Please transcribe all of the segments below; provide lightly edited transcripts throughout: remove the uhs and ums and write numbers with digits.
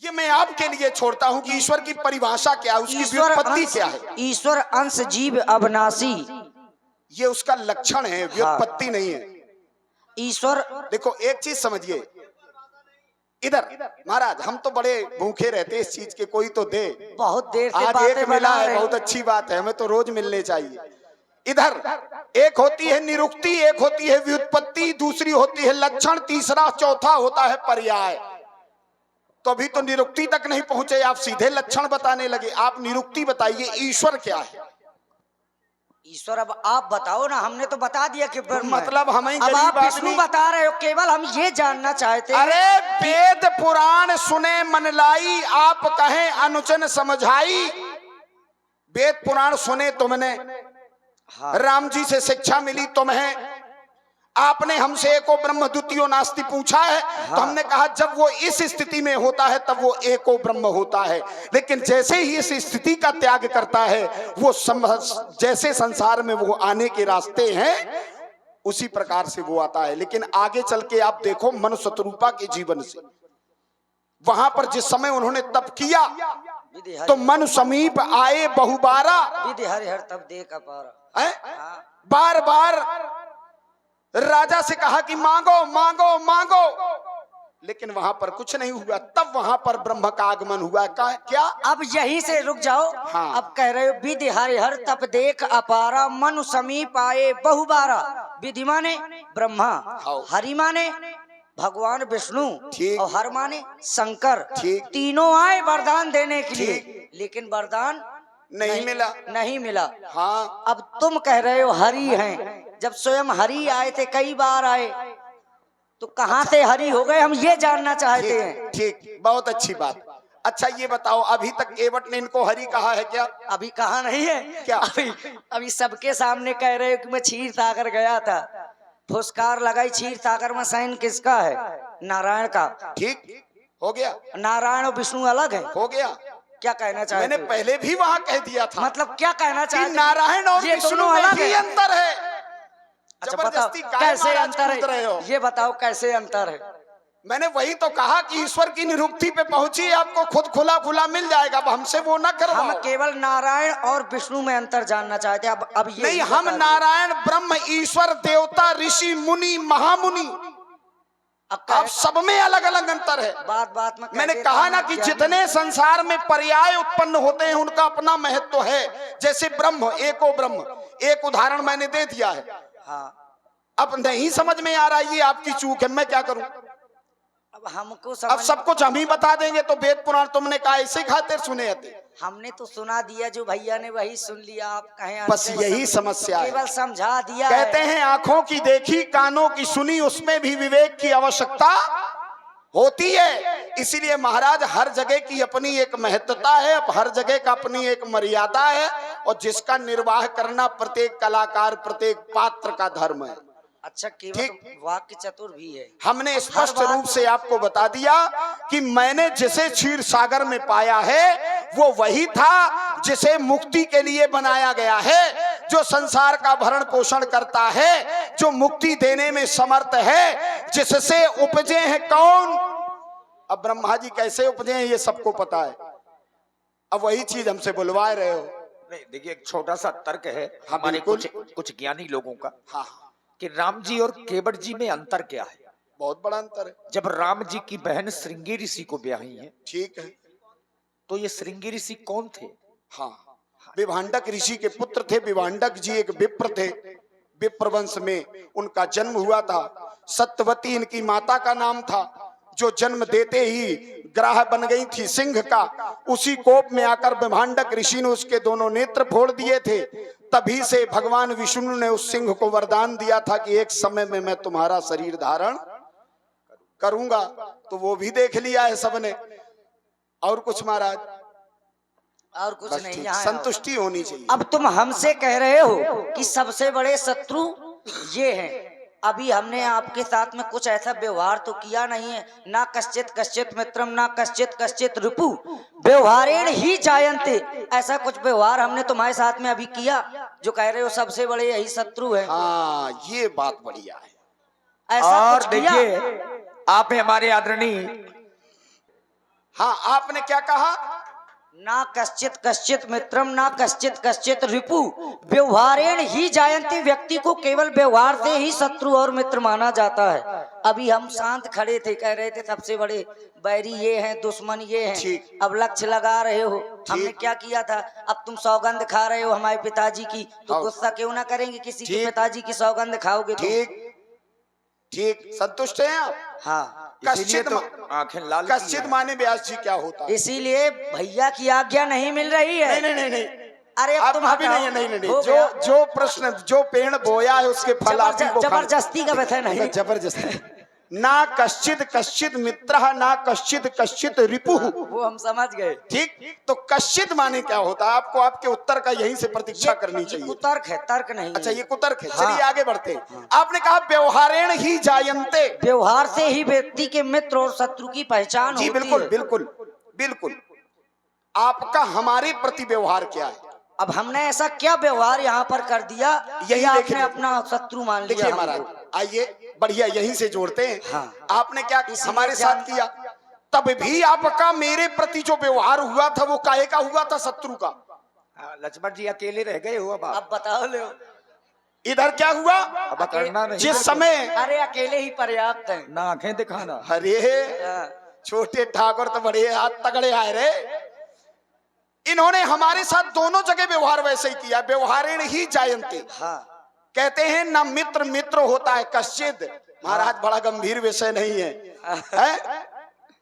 ये मैं आपके लिए छोड़ता हूं कि ईश्वर की परिभाषा क्या है, उसकी व्युत्पत्ति क्या है। ईश्वर अंश जीव अविनाशी, ये उसका लक्षण है, व्युत्पत्ति नहीं है। ईश्वर देखो एक चीज समझिए, इधर महाराज हम तो बड़े भूखे रहते इस चीज के, कोई तो दे। बहुत देर से आज बातें एक मिला बना है, रहे। बहुत अच्छी बात है, हमें तो रोज मिलने चाहिए। इधर एक होती है निरुक्ति, एक होती है व्युत्पत्ति, दूसरी होती है लक्षण, तीसरा चौथा होता है पर्याय। तो अभी तो निरुक्ति तक नहीं पहुंचे, आप सीधे लक्षण बताने लगे। आप निरुक्ति बताइए, ईश्वर क्या है? ईश्वर अब आप बताओ ना, हमने तो बता दिया कि ब्रह्म है। मतलब हम ही अब आप गरीब विष्णु आदमी। बता रहे हो, केवल हम ये जानना चाहते हैं। अरे वेद पुराण सुने मन लाई, आप कहें अनुचन समझाई। वेद पुराण सुने तुमने, हाँ। राम जी से शिक्षा मिली तुम्हें, आपने हमसे एको ब्रह्म द्वितीयो नास्ति पूछा है। तो हमने कहा जब वो इस स्थिति में होता है तब वो एको ब्रह्म होता है, लेकिन जैसे ही इस स्थिति का त्याग करता है, वो जैसे संसार में वो आने के रास्ते हैं उसी प्रकार से वो आता है। लेकिन आगे चल के आप देखो मनु शतरूपा के जीवन से, वहां पर जिस समय उन्होंने तप किया तो मनु समीप आए बहुबारा, विधि हरिहर तब देख अपारा। बार बार राजा से कहा कि मांगो मांगो मांगो, लेकिन वहां पर कुछ नहीं हुआ। तब वहां पर ब्रह्म का आगमन हुआ। क्या? अब यहीं से रुक जाओ। हाँ। अब कह रहे हो विधि हरिहर तप देख अपारा, मनु समीप आए बहुबारा। विधि माने ब्रह्मा, हरि माने भगवान विष्णु, और हर माने शंकर। तीनों आए वरदान देने के लिए, लेकिन वरदान नहीं मिला। हाँ। अब तुम कह रहे हो हरि हैं, जब स्वयं हरि आए थे, कई बार आए, तो कहाँ से हरि हो गए, हम ये जानना चाहते हैं। ठीक, बहुत अच्छी बात। अच्छा ये बताओ, अभी तक केवट ने इनको हरि कहा है क्या? अभी कहा नहीं है। क्या? अभी सबके सामने कह रहे हो कि मैं क्षीर सागर गया था, फुसकार लगाई। क्षीर सागर में साइन किसका है? नारायण का। ठीक हो गया। नारायण और विष्णु अलग है। हो गया। क्या कहना चाहते? मैंने पहले भी वहां कह दिया था। मतलब क्या कहना चाहते? नारायण और विष्णु में ही अंतर है। अच्छा बताओ कैसे अंतर है, ये बताओ कैसे अंतर है। मैंने वही तो कहा कि ईश्वर की निरुक्ति पे पहुंची, आपको खुद खुला खुला मिल जाएगा। अब हमसे वो ना करो। हम केवल नारायण और विष्णु में अंतर जानना चाहते हैं। अब ये नहीं, हम नारायण ब्रह्म ईश्वर देवता ऋषि मुनि महामुनि, अब सब में अलग अलग अंतर है। बात में मैंने कहा ना कि जितने संसार में पर्याय उत्पन्न होते हैं उनका अपना महत्व है। जैसे ब्रह्म, एको ब्रह्म, एक उदाहरण मैंने दे दिया है। हाँ। अब नहीं समझ में आ रहा, ये आपकी चूक है, मैं क्या करूं? अब हमको अब सब कुछ हम ही बता देंगे तो वेद पुराण तुमने कहा ऐसे खातिर सुने थे। हमने तो सुना दिया, जो भैया ने वही सुन लिया। आप कहें बस यही समस्या है। केवल समझा दिया। कहते हैं आंखों की देखी कानों की सुनी, उसमें भी विवेक की आवश्यकता होती है। इसीलिए महाराज हर जगह की अपनी एक महत्वता है, हर जगह का अपनी एक मर्यादा है, और जिसका निर्वाह करना प्रत्येक कलाकार प्रत्येक पात्र का धर्म है। अच्छा केवल वाक्य चतुर भी है। हमने स्पष्ट रूप से आपको बता दिया कि मैंने जिसे क्षीर सागर में पाया है वो वही था जिसे मुक्ति के लिए बनाया गया है, जो संसार का भरण पोषण करता है, जो मुक्ति देने में समर्थ है, जिससे उपजे हैं कौन? अब ब्रह्मा जी कैसे उपजे हैं ये सबको पता है। अब वही चीज हमसे बुलवा रहे हो। नहीं देखिए, एक छोटा सा तर्क है हाँ, हमारे कुछ ज्ञानी लोगों का। हाँ, कि राम जी और केवट जी में अंतर क्या है? बहुत बड़ा अंतर है। जब राम जी की बहन श्रृंगी ऋषि को ब्याही है, ठीक है, तो ये श्रृंगी ऋषि कौन थे? हाँ, विभांडक ऋषि के पुत्र थे। विभांडक जी एक विप्र थे, विप्र वंश में उनका जन्म हुआ था। सत्यवती इनकी माता का नाम था, जो जन्म देते ही ग्राह बन गई थी सिंह का। उसी कोप में आकर विभांडक ऋषि ने उसके दोनों नेत्र फोड़ दिए थे। तभी से भगवान विष्णु ने उस सिंह को वरदान दिया था कि एक समय में मैं तुम्हारा शरीर धारण करूंगा। तो वो भी देख लिया है सबने। और कुछ महाराज? और कुछ नहीं, संतुष्टि होनी चाहिए। अब तुम हमसे कह रहे हो कि सबसे बड़े शत्रु ये हैं। अभी हमने आपके साथ में कुछ ऐसा व्यवहार तो किया नहीं है। ना कश्चित कश्चित मित्रम, ना कश्चित कश्चित रिपु, व्यवहारेण ही जायन्ते। ऐसा कुछ व्यवहार हमने तुम्हारे साथ में अभी किया जो कह रहे हो सबसे बड़े यही शत्रु है? हाँ, ये बात बढ़िया है। ऐसा और कुछ किया? देखिए, आप हमारे आदरणीय हाँ, आपने क्या कहा? ना कश्चित कश्चित मित्रम ना कश्चित कश्चित रिपु व्यवहारेण ही जायन्ते। व्यक्ति को केवल व्यवहार से ही शत्रु और मित्र माना जाता है। अभी हम शांत खड़े थे, कह रहे थे सबसे बड़े बैरी ये हैं, दुश्मन ये हैं। ठीक। अब लक्ष्य लगा रहे हो, हमने क्या किया था? अब तुम सौगंध खा रहे हो हमारे पिताजी की, तो हाँ। गुस्सा क्यों ना करेंगे? किसी के ठीक। पिताजी की सौगंध खाओगे तो। ठीक ठीक, संतुष्ट हैं आप? हाँ, इसीलिए कश्चित तो आंखें लाल की कश्चित हैं। माने व्यास जी क्या होता है? इसीलिए भैया की आज्ञा नहीं मिल रही है। नहीं। अरे अब आप तुम अभी हटाओ। नहीं। हो जो गया। जो प्रश्न, जो पेड़ बोया है उसके फल आप ही को खाना। जबरदस्ती का वैसा नहीं। जबरदस्ती। ना कश्चित कश्चित मित्रः ना कश्चित कश्चित रिपुः। वो हम समझ गए। ठीक, तो कश्चित माने क्या होता है? आपको आपके उत्तर का यहीं से प्रतीक्षा करनी ये चाहिए। कुतर्क है, तर्क नहीं अच्छा, है। ये कुतर्क है। हाँ। चलिए आगे बढ़ते हैं। आपने कहा व्यवहारेण ही जायन्ते। व्यवहार से ही व्यक्ति के मित्र और शत्रु की पहचान जी होती बिल्कुल है। बिल्कुल बिल्कुल। आपका हमारे प्रति व्यवहार क्या है? अब हमने ऐसा क्या व्यवहार यहाँ पर कर दिया यही कि आपने देखिए। अपना शत्रु मान लिया देखिए हमको? महाराज, आइए बढ़िया यहीं से जोड़ते हैं। हाँ। आपने क्या इसलिए हमारे साथ किया? तब भी आपका मेरे प्रति जो व्यवहार हुआ था वो काहे का हुआ था? शत्रु का। लक्ष्मण जी अकेले रह गए हो अब आप। अब बताओ ले। इधर क्या हुआ? अब करना नहीं। जिस समय, अरे अकेले ही पर्याप्त है। ना आंखें दिखाना। अरे हाँ। छोटे ठाकुर तो बड़े हाथ तगड़े आए रे। इन्होंने हमारे साथ दोनों जगह व्यवहार वैसे ही किया। व्यवहारेण ही जायन्ते। हाँ। कहते हैं ना मित्र मित्र होता है कश्चित। महाराज बड़ा गंभीर विषय नहीं है?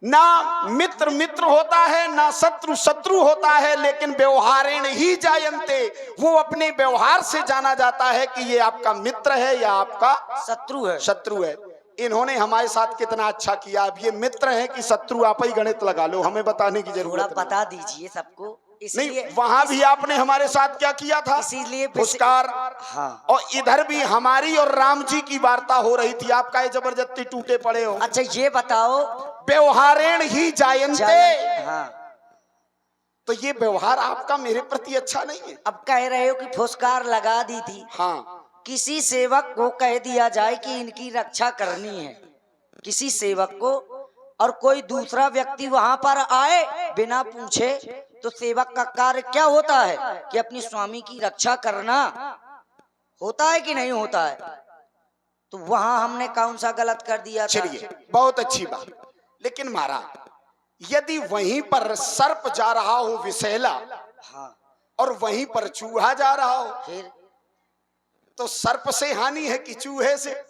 ना मित्र मित्र होता है ना शत्रु शत्रु होता है, लेकिन व्यवहारेण ही जायन्ते। वो अपने व्यवहार से जाना जाता है कि ये आपका मित्र है या आपका शत्रु है। शत्रु है। इन्होंने हमारे साथ कितना अच्छा किया। अब ये मित्र है कि शत्रु, आप ही गणित लगा लो, हमें बताने की थोड़ा जरूरत नहीं। बता दीजिए सबको। नहीं, वहां भी आपने हमारे साथ क्या किया था? इसीलिए पुरस्कार। हाँ। और इधर भी हमारी और राम जी की वार्ता हो रही थी। आपका ये जबरदस्ती टूटे पड़े हो। अच्छा ये बताओ, व्यवहारेण ही जायन्ते। हाँ, तो ये व्यवहार आपका मेरे प्रति अच्छा नहीं है। अब कह रहे हो कि फुसकार लगा दी थी। हाँ, किसी सेवक को कह दिया जाए कि इनकी रक्षा करनी है, किसी सेवक को, और कोई दूसरा व्यक्ति वहां पर आए बिना पूछे, तो सेवक का कार्य क्या होता है कि अपनी स्वामी की रक्षा करना होता है कि नहीं होता है? तो वहां हमने कौन सा गलत कर दिया था? चलिए बहुत अच्छी बात। लेकिन महाराज यदि वहीं पर सर्प जा रहा हो विषैला, हाँ, और वहीं पर चूहा जा रहा हो, फिर तो सर्प से हानि है कि चूहे से?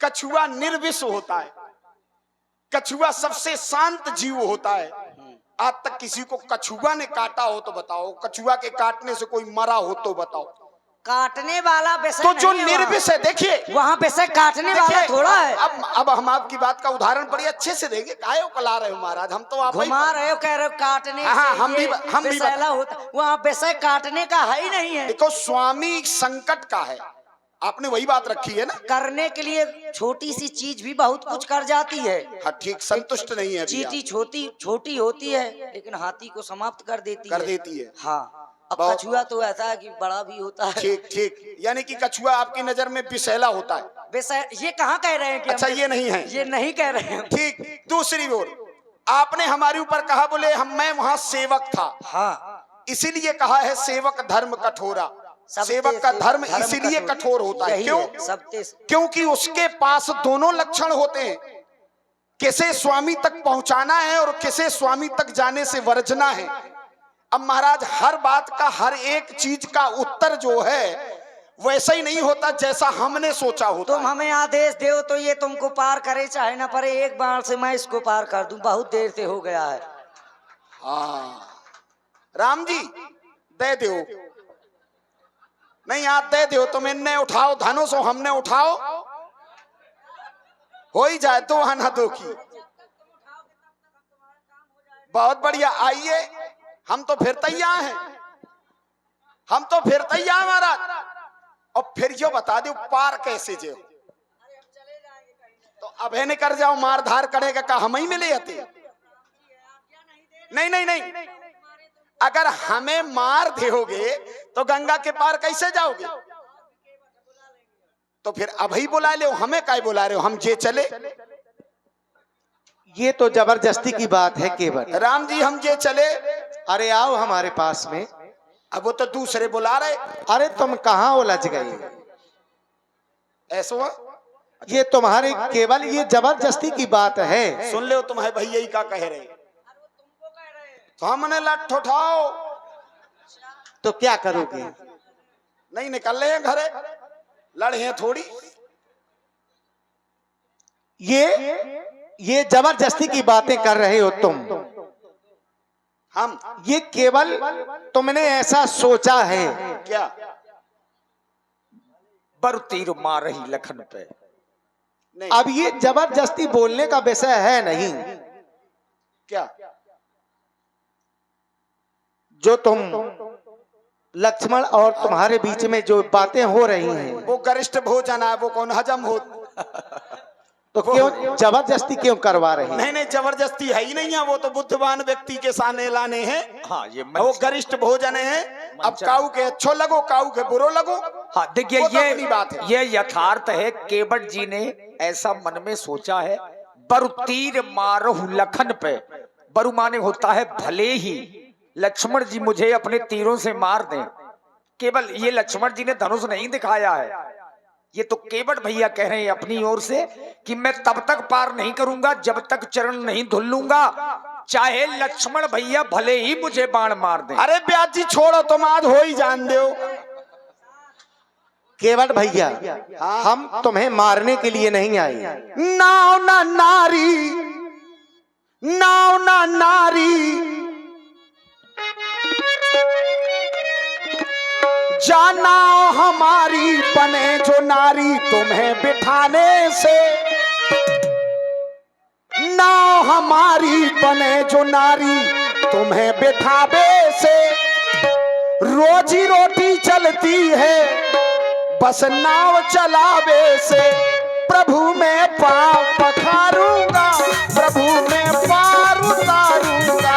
कछुआ निर्विष होता है। कछुआ सबसे शांत जीव होता है। आज तक किसी को कछुआ ने काटा हो तो बताओ, कछुआ के काटने से कोई मरा हो तो बताओ। काटने वाला विषय तो जो नहीं है निर्विष है, देखिए वहां विषय काटने वाला थोड़ा है। अब हम आपकी बात का उदाहरण बड़ी अच्छे से देंगे। काहे को कला रहे हो महाराज? हम तो आप घुमा रहे हो, कह रहे हो काटने हाँ, से हम भी ये विषैला होता, वहाँ विषय काटने का है ही नहीं है। देखो स्वामी संकट का है, आपने वही बात रखी है ना। करने के लिए छोटी सी चीज भी बहुत कुछ कर जाती है। हाँ ठीक, संतुष्ट नहीं है अभी चीटी छोटी छोटी होती है लेकिन हाथी को समाप्त कर देती है। हाँ, अब बहुत- कछुआ तो ऐसा है कि बड़ा भी होता है। ठीक ठीक, यानी कि कछुआ आपकी नजर में विषैला होता है। विषय ये कहाँ कह रहे हैं कि अच्छा, हम- ये नहीं है। ये नहीं कह रहे हैं। ठीक, दूसरी ओर आपने हमारे ऊपर कहा, बोले मैं वहां सेवक था, हाँ, इसीलिए कहा है सेवक धर्म कठोरा। सेवक का धर्म इसीलिए कठोर होता है। क्यों? क्योंकि उसके पास दोनों लक्षण होते हैं, किसे स्वामी तक पहुंचाना है और किसे स्वामी तक जाने से वर्जना है। अब महाराज हर बात का, हर एक चीज का उत्तर जो है वैसा ही नहीं होता जैसा हमने सोचा होता। तुम हमें आदेश दो तो ये तुमको पार करे चाहे ना पड़े, एक बार से मैं इसको पार कर दूं, बहुत देर से हो गया है। हाँ राम जी दे दो, नहीं आप दे दो, तुम इन्ने उठाओ धनुष हो, हमने उठाओ, हो ही जाए तो आना दो की। बहुत बढ़िया, आइए, हम तो फिर तैयार हैं, हम तो फिर तैयार महाराज। और फिर जो बता दो पार कैसे जो, तो अब है कर जाओ, मार धार करेगा का हम ही मिले आते। नहीं नहीं नहीं, अगर हमें मार दोगे तो गंगा के पार कैसे जाओगे? तो फिर अब ही बुला लो, हमें काय बुला रहे हो? हम जे चले। ये तो जबरदस्ती की बात है केवल। राम जी हम जे चले, अरे आओ हमारे पास में। अब वो तो दूसरे बुला रहे। अरे तुम कहाँ उलझ गए? ऐसा हुआ? ये तुम्हारे केवल ये जबरदस्ती की बात है। सुन लो तुम्हारे भैया ही का कह रहे, तो हमने लठ उठाओ। तो क्या करोगे? नहीं निकल रहे हैं घरे, लड़े हैं थोड़ी। ये जबरदस्ती की बातें कर रहे हो तुम। हम ये केवल तुमने ऐसा सोचा है। क्या? बर तीर मार रही लखन पे। नहीं। अब ये जबरदस्ती बोलने का विषय है नहीं। क्या? जो तुम लक्ष्मण और तुम्हारे बीच में जो बातें हो रही हैं, वो गरिष्ठ भोजन है, वो कौन हजम हो? तो क्यों जबरदस्ती क्यों करवा रही? नहीं नहीं, जबरदस्ती है ही नहीं है, वो तो बुद्धिमान व्यक्ति के सामने लाने हैं। हाँ ये वो गरिष्ठ भोजन है। अब काऊ के अच्छो लगो, काऊ के बुरो लगो। हाँ देखिए वो तो अपनी बात है। ये यथार्थ है। केवट जी ने ऐसा मन में सोचा है। बरु तीर मारहु लखन पे। बरु माने होता है भले ही लक्ष्मण जी मुझे अपने तीरों से मार दें। केवल ये लक्ष्मण जी ने धनुष नहीं दिखाया है, ये तो केवट भैया कह रहे हैं अपनी ओर से कि मैं तब तक पार नहीं करूंगा जब तक चरण नहीं धुल लूंगा, चाहे लक्ष्मण भैया भले ही मुझे बाण मार दें। अरे ब्याज जी छोड़ो, तुम आज हो ही जान दो। केवट भैया, हम तुम्हें मारने के लिए नहीं आए। नाव ना नारी, नाव ना नारी, जाना हमारी बने जो नारी तुम्हें बिठाने से। नाव हमारी बने जो नारी तुम्हें बिठावे से। रोजी रोटी चलती है बस नाव चलावे से। प्रभु में पांव पखारूंगा, प्रभु में पार उतारूंगा।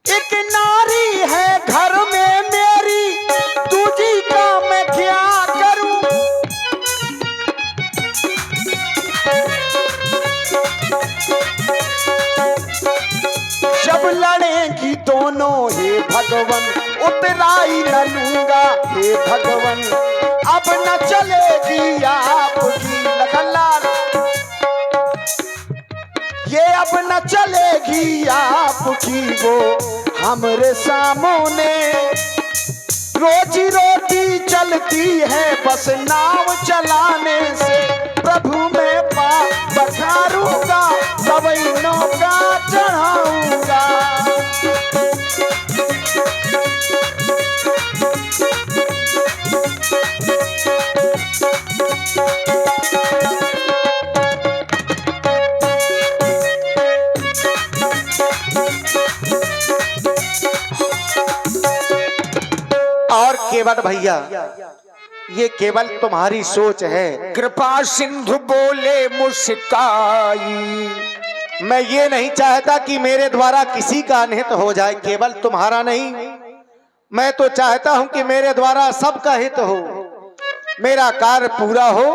एक नारी है घर में मेरी, दूजी का मैं क्या करूं? जब लड़ेंगी दोनों हे भगवन, उतराई न लूंगा हे भगवन। अब न चलेगी आपकी लखनलाल, ये अब न चलेगी आपकी वो हमरे सामने। रोजी रोटी चलती है बस नाव चलाने से। प्रभु में पांव पखारूंगा, सवई नौका चढ़ाऊंगा। और केवट भैया, ये केवल तुम्हारी सोच है। कृपा सिंधु बोले मुस्काई। मैं ये नहीं चाहता कि मेरे द्वारा किसी का अनहित हो जाए, केवल तुम्हारा नहीं। मैं तो चाहता हूं कि मेरे द्वारा सबका हित हो, मेरा कार्य पूरा हो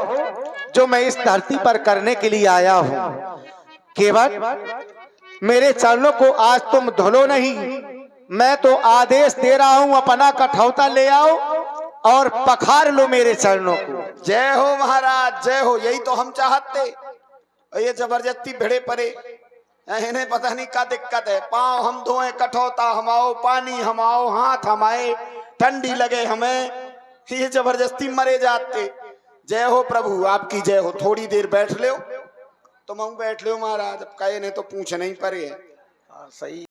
जो मैं इस धरती पर करने के लिए आया हूं। केवट, मेरे चरणों को आज तुम धुलो नहीं, मैं तो आदेश दे रहा हूं, अपना कठौता ले आओ और पखार लो मेरे चरणों को। जय हो महाराज, जय हो। यही तो हम चाहते। ये जबरदस्ती भिड़े पड़े, इन्हें पता नहीं क्या दिक्कत है। पाँव हम धोए, कठौता हम आओ, पानी हम आओ, हाथ हम आए, ठंडी लगे हमें, ये जबरदस्ती मरे जाते। जय हो प्रभु, आपकी जय हो। थोड़ी देर बैठ लो, तुम बैठ लो महाराज, कहे नहीं तो पूछ नहीं पड़े है। सही।